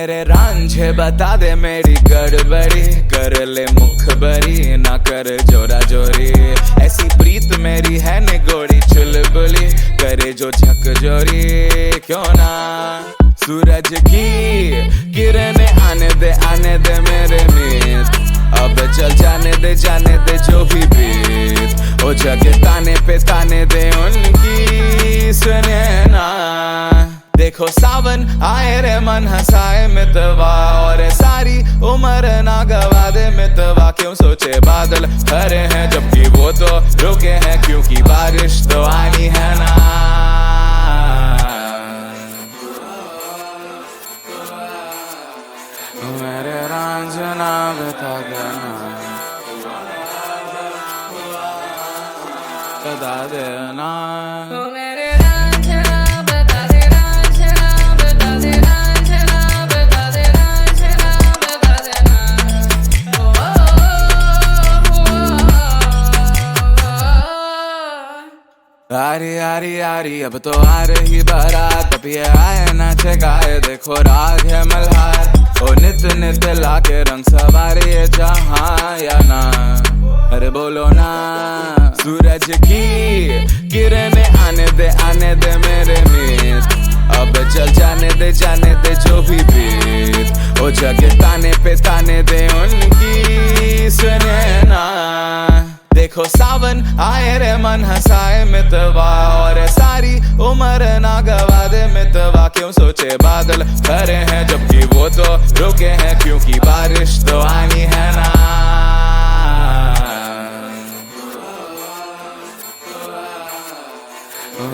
मेरे रांझे बता दे मेरी गड़बड़ी, कर ले मुखबरी ना कर जोरा जोरी। ऐसी प्रीत मेरी है निगोड़ी चुलबुली, करे जो झकझोरी क्यों ना। सूरज की किरणें आने दे मेरे मीत, अब चल जाने दे जो भी बीत। ओ जगह ताने पे ताने दे उनकी सुने ना। देखो सावन आए रे मन हंसाए मितवा, और सारी उम्र ना गवा दे मितवा। क्यों सोचे बादल हरे हैं जबकि वो तो रुके हैं, क्योंकि बारिश तो आनी है ना। मेरे रांझना बता देना, बता देना। मेरे रांझना बता दे, रांझना बता दे, रांझना बता दे, रांझना बता देना। आरी आरी आरी अब तो आ रही बारात, अब ये आए नाचे गाए देखो राग है मल्हार। ओ नित नित लाके रंग सवारे ये जहां या ना, अरे बोलो ना। सूरज की किरणें आने दे मेरे मीत, अब चल जाने दे जो भी बीत। ओ जगह ताने पे ताने दे उनकी सुने ना। देखो सावन आए रे मन हंसाए मितवा, और सारी उम्र ना गवा दे मितवा। क्यों सोचे बादल हरे हैं जबकि वो तो रुके हैं, क्योंकि बारिश तो आनी है ना।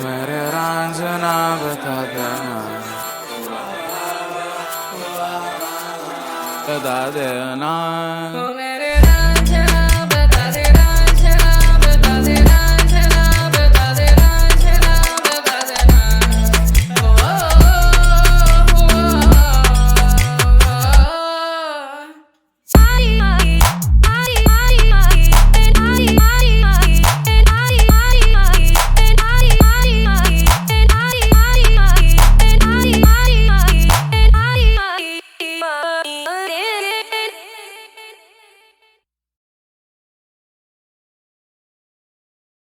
मेरे रांझना बता देना, बता देना।